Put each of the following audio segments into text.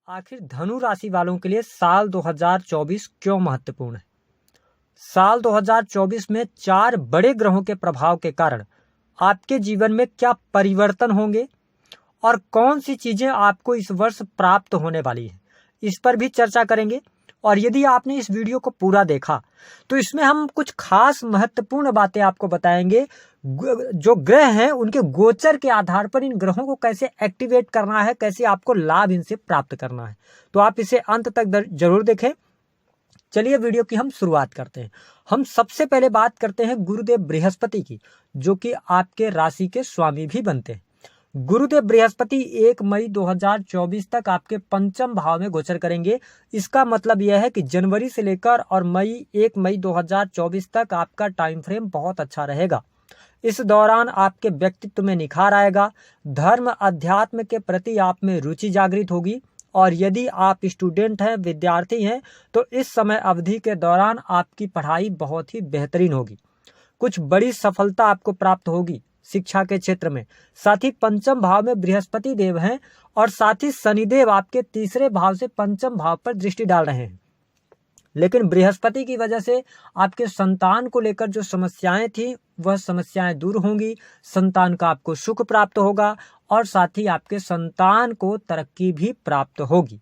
आखिर धनु राशि वालों के लिए साल 2024 क्यों महत्वपूर्ण है। साल 2024 में 4 बड़े ग्रहों के प्रभाव के कारण आपके जीवन में क्या परिवर्तन होंगे और कौन सी चीजें आपको इस वर्ष प्राप्त होने वाली है, इस पर भी चर्चा करेंगे। और यदि आपने इस वीडियो को पूरा देखा तो इसमें हम कुछ खास महत्वपूर्ण बातें आपको बताएंगे। जो ग्रह हैं उनके गोचर के आधार पर इन ग्रहों को कैसे एक्टिवेट करना है, कैसे आपको लाभ इनसे प्राप्त करना है। तो आप इसे अंत तक जरूर देखें। चलिए वीडियो की हम शुरुआत करते हैं। हम सबसे पहले बात करते हैं गुरुदेव बृहस्पति की, जो कि आपके राशि के स्वामी भी बनते हैं। गुरुदेव बृहस्पति 1 मई 2024 तक आपके पंचम भाव में गोचर करेंगे। इसका मतलब यह है कि जनवरी से लेकर और 1 मई 2024 तक आपका टाइम फ्रेम बहुत अच्छा रहेगा। इस दौरान आपके व्यक्तित्व में निखार आएगा, धर्म अध्यात्म के प्रति आप में रुचि जागृत होगी। और यदि आप स्टूडेंट हैं, विद्यार्थी हैं, तो इस समय अवधि के दौरान आपकी पढ़ाई बहुत ही बेहतरीन होगी। कुछ बड़ी सफलता आपको प्राप्त होगी शिक्षा के क्षेत्र में। साथ ही पंचम भाव में बृहस्पति देव हैं और साथ ही शनिदेव आपके तीसरे भाव से पंचम भाव पर दृष्टि डाल रहे हैं। लेकिन बृहस्पति की वजह से आपके संतान को लेकर जो समस्याएं थी वह समस्याएं दूर होंगी। संतान का आपको सुख प्राप्त होगा और साथ ही आपके संतान को तरक्की भी प्राप्त होगी।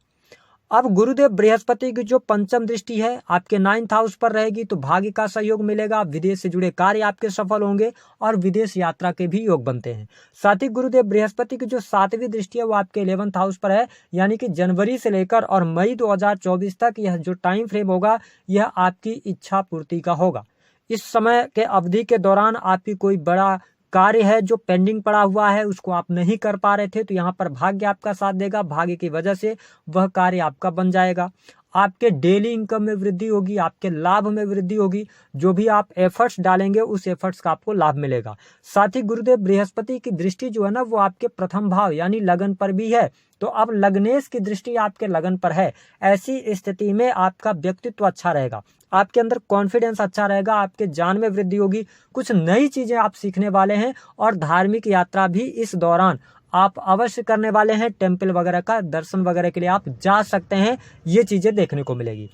अब गुरुदेव बृहस्पति की जो पंचम दृष्टि है आपके 9th हाउस पर रहेगी, तो भाग्य का सहयोग मिलेगा, विदेश से जुड़े कार्य आपके सफल होंगे और विदेश यात्रा के भी योग बनते हैं। साथ ही गुरुदेव बृहस्पति की जो 7वीं दृष्टि है वो आपके 11th हाउस पर है, यानी कि जनवरी से लेकर और मई 2024 तक यह जो टाइम फ्रेम होगा यह आपकी इच्छा पूर्ति का होगा। इस समय के अवधि के दौरान आपकी कोई बड़ा कार्य है जो पेंडिंग पड़ा हुआ है, उसको आप नहीं कर पा रहे थे, तो यहाँ पर भाग्य आपका साथ देगा। भाग्य की वजह से वह कार्य आपका बन जाएगा। आपके डेली इनकम में वृद्धि होगी, आपके लाभ में वृद्धि होगी। जो भी आप एफर्ट्स डालेंगे उस एफर्ट्स का आपको लाभ मिलेगा। साथ ही गुरुदेव बृहस्पति की दृष्टि जो है ना वो आपके प्रथम भाव यानी लगन पर भी है। तो अब लग्नेश की दृष्टि आपके लगन पर है। ऐसी स्थिति में आपका व्यक्तित्व अच्छा रहेगा, आपके अंदर कॉन्फिडेंस अच्छा रहेगा, आपके ज्ञान में वृद्धि होगी, कुछ नई चीजें आप सीखने वाले हैं और धार्मिक यात्रा भी इस दौरान आप अवश्य करने वाले हैं। टेम्पल वगैरह का दर्शन वगैरह के लिए आप जा सकते हैं, ये चीजें देखने को मिलेगी।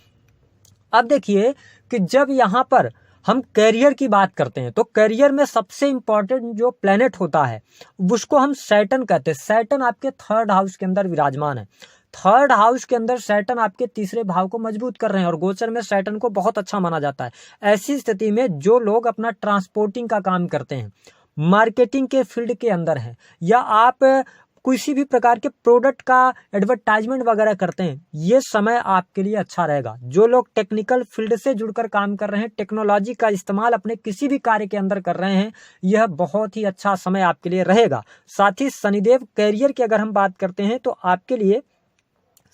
अब देखिए कि जब यहाँ पर हम करियर की बात करते हैं तो करियर में सबसे इंपॉर्टेंट जो प्लेनेट होता है उसको हम सैटर्न कहते हैं। सैटर्न आपके 3rd हाउस के अंदर विराजमान है। 3rd हाउस के अंदर सैटर्न आपके तीसरे भाव को मजबूत कर रहे हैं और गोचर में सैटर्न को बहुत अच्छा माना जाता है। ऐसी स्थिति में जो लोग अपना ट्रांसपोर्टिंग का काम करते हैं, मार्केटिंग के फील्ड के अंदर हैं, या आप किसी भी प्रकार के प्रोडक्ट का एडवर्टाइजमेंट वगैरह करते हैं, ये समय आपके लिए अच्छा रहेगा। जो लोग टेक्निकल फील्ड से जुड़कर काम कर रहे हैं, टेक्नोलॉजी का इस्तेमाल अपने किसी भी कार्य के अंदर कर रहे हैं, यह बहुत ही अच्छा समय आपके लिए रहेगा। साथ ही शनिदेव कैरियर की अगर हम बात करते हैं तो आपके लिए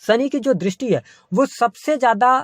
शनि की जो दृष्टि है वो सबसे ज्यादा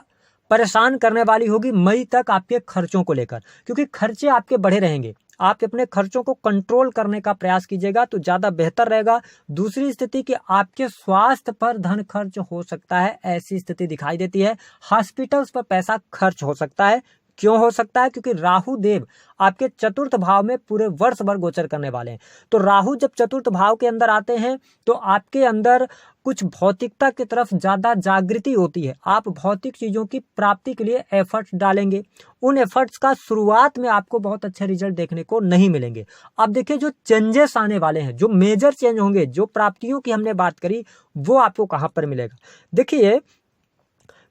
परेशान करने वाली होगी मई तक आपके खर्चों को लेकर, क्योंकि खर्चे आपके बढ़े रहेंगे। आप अपने खर्चों को कंट्रोल करने का प्रयास कीजिएगा तो ज्यादा बेहतर रहेगा। दूसरी स्थिति कि आपके स्वास्थ्य पर धन खर्च हो सकता है, ऐसी स्थिति दिखाई देती है। हॉस्पिटल्स पर पैसा खर्च हो सकता है। क्यों हो सकता है? क्योंकि राहु देव आपके 4th भाव में पूरे वर्ष भर गोचर करने वाले हैं। तो राहु जब 4th भाव के अंदर आते हैं तो आपके अंदर कुछ भौतिकता की तरफ ज्यादा जागृति होती है। आप भौतिक चीजों की प्राप्ति के लिए एफर्ट्स डालेंगे। उन एफर्ट्स का शुरुआत में आपको बहुत अच्छे रिजल्ट देखने को नहीं मिलेंगे। अब देखिए जो चेंजेस आने वाले हैं, जो मेजर चेंज होंगे, जो प्राप्तियों की हमने बात करी, वो आपको कहां पर मिलेगा। देखिए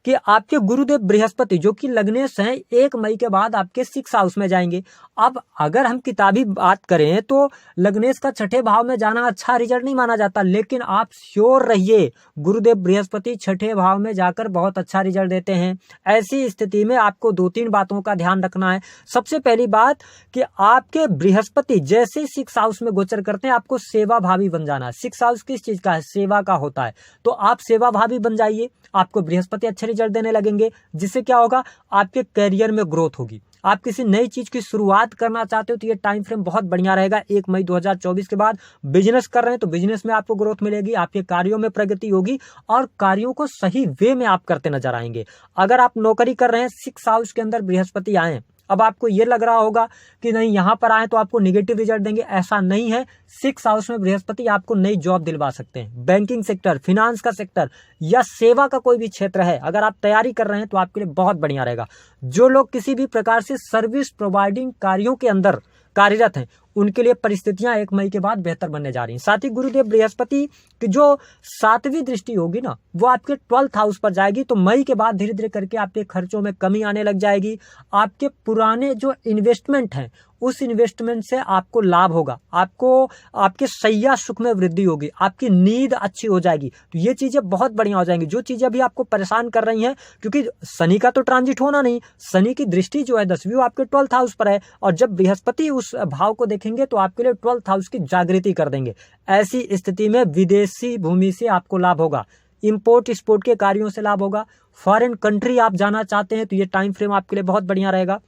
कि आपके गुरुदेव बृहस्पति जो कि लग्नेश हैं 1 मई के बाद आपके 6th हाउस में जाएंगे। अब अगर हम किताबी बात करें तो लग्नेश का 6ठे भाव में जाना अच्छा रिजल्ट नहीं माना जाता, लेकिन आप श्योर रहिए गुरुदेव बृहस्पति 6ठे भाव में जाकर बहुत अच्छा रिजल्ट देते हैं। ऐसी स्थिति में आपको 2-3 बातों का ध्यान रखना है। सबसे पहली बात कि आपके बृहस्पति जैसे ही 6th हाउस में गोचर करते हैं आपको सेवा भावी बन जाना है। 6th हाउस किस चीज का है? सेवा का होता है। तो आप सेवा भावी बन जाइए, आपको बृहस्पति अच्छे रिजल्ट देने लगेंगे, जिससे क्या होगा, आपके करियर में ग्रोथ होगी। आप किसी नई चीज की शुरुआत करना चाहते हो तो ये टाइम फ्रेम बहुत बढ़िया रहेगा। 1 मई 2024 के बाद बिजनेस कर रहे हैं तो बिजनेस में आपको ग्रोथ मिलेगी, आपके कार्यों में प्रगति होगी और कार्यों को सही वे में आप करते नजर आएंगे। अगर आप नौकरी कर रहे हैं, 6th हाउस के अंदर बृहस्पति आए अब आपको ये लग रहा होगा कि नहीं यहाँ पर आए तो आपको नेगेटिव रिजल्ट देंगे, ऐसा नहीं है। 6th हाउस में बृहस्पति आपको नई जॉब दिलवा सकते हैं। बैंकिंग सेक्टर, फिनांस का सेक्टर या सेवा का कोई भी क्षेत्र है, अगर आप तैयारी कर रहे हैं तो आपके लिए बहुत बढ़िया रहेगा। जो लोग किसी भी प्रकार से सर्विस प्रोवाइडिंग कार्यों के अंदर कार्यरत हैं, उनके लिए परिस्थितियां 1 मई के बाद बेहतर बनने जा रही हैं। साथ ही गुरुदेव बृहस्पति की जो 7वीं दृष्टि होगी ना, वो आपके 12th हाउस पर जाएगी। तो मई के बाद धीरे धीरे करके आपके खर्चों में कमी आने लग जाएगी। आपके पुराने जो इन्वेस्टमेंट हैं, उस इन्वेस्टमेंट से आपको लाभ होगा, आपको आपके शैया सुख में वृद्धि होगी, आपकी नींद अच्छी हो जाएगी। तो ये चीजें बहुत बढ़िया हो जाएंगी। जो चीजें अभी आपको परेशान कर रही हैं, क्योंकि शनि का तो ट्रांजिट होना नहीं, शनि की दृष्टि जो है 10वीं, वो आपके 12th हाउस पर है, और जब बृहस्पति उस भाव को देखेंगे तो आपके लिए 12th हाउस की जागृति कर देंगे। ऐसी स्थिति में विदेशी भूमि से आपको लाभ होगा, इंपोर्ट एक्सपोर्ट के कार्यों से लाभ होगा। फॉरेन कंट्री आप जाना चाहते हैं तो ये टाइम फ्रेम आपके लिए बहुत बढ़िया रहेगा।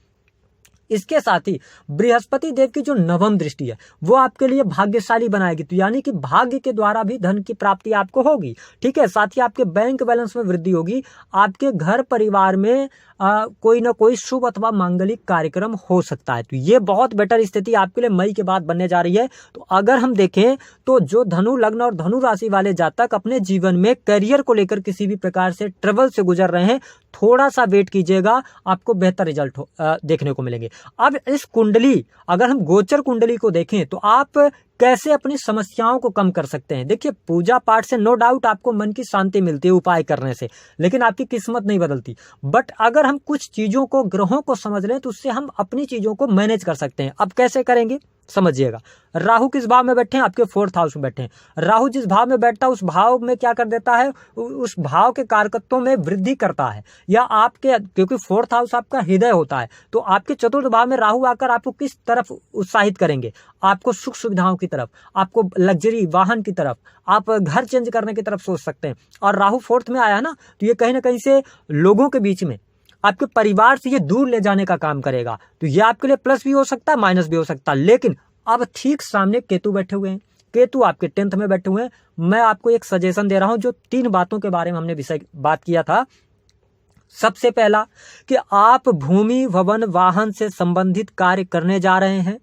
इसके साथ ही बृहस्पति देव की जो 9वीं दृष्टि है, वो आपके लिए भाग्यशाली बनाएगी। तो यानी कि भाग्य के द्वारा भी धन की प्राप्ति आपको होगी। ठीक है, साथ ही आपके बैंक बैलेंस में वृद्धि होगी। आपके घर परिवार में कोई ना कोई शुभ अथवा मांगलिक कार्यक्रम हो सकता है। तो ये बहुत बेटर स्थिति आपके लिए मई के बाद बनने जा रही है। तो अगर हम देखें तो जो धनु लग्न और धनु राशि वाले जातक अपने जीवन में करियर को लेकर किसी भी प्रकार से ट्रबल से गुजर रहे हैं, थोड़ा सा वेट कीजिएगा, आपको बेहतर रिजल्ट देखने को मिलेंगे। अब इस कुंडली, अगर हम गोचर कुंडली को देखें तो आप कैसे अपनी समस्याओं को कम कर सकते हैं। देखिए, पूजा पाठ से नो डाउट आपको मन की शांति मिलती है उपाय करने से, लेकिन आपकी किस्मत नहीं बदलती। बट अगर हम कुछ चीजों को, ग्रहों को समझ लें तो उससे हम अपनी चीजों को मैनेज कर सकते हैं। अब कैसे करेंगे समझिएगा। राहु किस भाव में बैठे हैं? आपके 4th हाउस में बैठे हैं। राहु जिस भाव में बैठता है उस भाव में क्या कर देता है, उस भाव के कारकत्वों में वृद्धि करता है। या आपके, क्योंकि 4th हाउस आपका हृदय होता है, तो आपके 4th भाव में राहु आकर आपको किस तरफ उत्साहित करेंगे? आपको सुख सुविधाओं की तरफ, आपको लग्जरी वाहन की तरफ, आप घर चेंज करने की तरफ सोच सकते हैं। और राहु 4th में आया ना, तो ये कहीं ना कहीं से लोगों के बीच में, आपके परिवार से ये दूर ले जाने का काम करेगा। तो ये आपके लिए प्लस भी हो सकता है, माइनस भी हो सकता है। लेकिन अब ठीक सामने केतु बैठे हुए हैं, केतु आपके 10th में बैठे हुए हैं। मैं आपको एक सजेशन दे रहा हूं, जो 3 बातों के बारे में हमने विषय बात किया था। सबसे पहला कि आप भूमि, भवन, वाहन से संबंधित कार्य करने जा रहे हैं,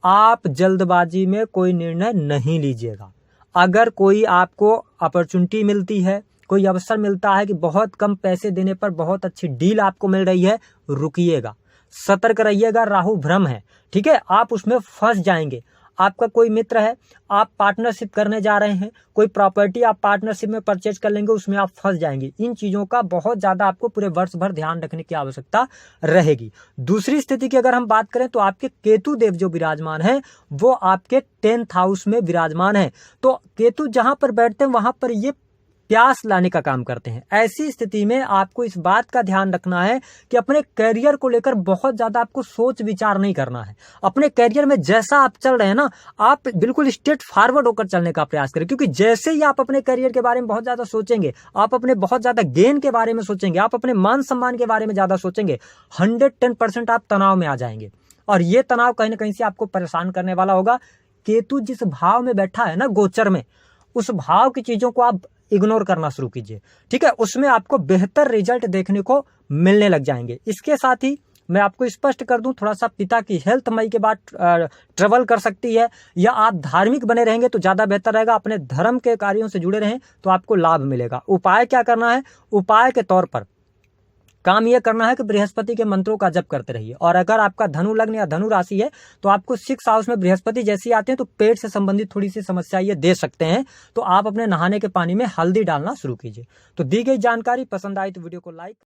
आप जल्दबाजी में कोई निर्णय नहीं लीजिएगा। अगर कोई आपको अपॉर्चुनिटी मिलती है, कोई अवसर मिलता है कि बहुत कम पैसे देने पर बहुत अच्छी डील आपको मिल रही है, रुकिएगा, सतर्क रहिएगा। राहु भ्रम है, ठीक है, आप उसमें फंस जाएंगे। आपका कोई मित्र है, आप पार्टनरशिप करने जा रहे हैं, कोई प्रॉपर्टी आप पार्टनरशिप में परचेज कर लेंगे, उसमें आप फंस जाएंगे। इन चीजों का बहुत ज्यादा आपको पूरे वर्ष भर ध्यान रखने की आवश्यकता रहेगी। दूसरी स्थिति की अगर हम बात करें तो आपके केतु देव जो विराजमान है, वो आपके 10th हाउस में विराजमान है। तो केतु जहां पर बैठते हैं वहां पर ये प्यास लाने का काम करते हैं। ऐसी स्थिति में आपको इस बात का ध्यान रखना है कि अपने करियर को लेकर बहुत ज्यादा आपको सोच विचार नहीं करना है। अपने करियर में जैसा आप चल रहे हैं ना, आप बिल्कुल स्ट्रेट फॉरवर्ड होकर चलने का प्रयास करें। क्योंकि जैसे ही आप अपने करियर के बारे में बहुत ज्यादा सोचेंगे, आप अपने बहुत ज्यादा गेन के बारे में सोचेंगे, आप अपने मान सम्मान के बारे में ज्यादा सोचेंगे, 110% आप तनाव में आ जाएंगे। और ये तनाव कहीं ना कहीं से आपको परेशान करने वाला होगा। केतु जिस भाव में बैठा है ना गोचर में, उस भाव की चीजों को आप इग्नोर करना शुरू कीजिए, ठीक है, उसमें आपको बेहतर रिजल्ट देखने को मिलने लग जाएंगे। इसके साथ ही मैं आपको स्पष्ट कर दूं, थोड़ा सा पिता की हेल्थ मई के बाद ट्रबल कर सकती है, या आप धार्मिक बने रहेंगे तो ज्यादा बेहतर रहेगा। अपने धर्म के कार्यों से जुड़े रहें तो आपको लाभ मिलेगा। उपाय क्या करना है? उपाय के तौर पर काम यह करना है कि बृहस्पति के मंत्रों का जप करते रहिए। और अगर आपका धनु लग्न या धनु राशि है तो आपको 6th हाउस में बृहस्पति जैसे आते हैं तो पेट से संबंधित थोड़ी सी समस्या ये दे सकते हैं। तो आप अपने नहाने के पानी में हल्दी डालना शुरू कीजिए। तो दी गई जानकारी पसंद आई तो वीडियो को लाइक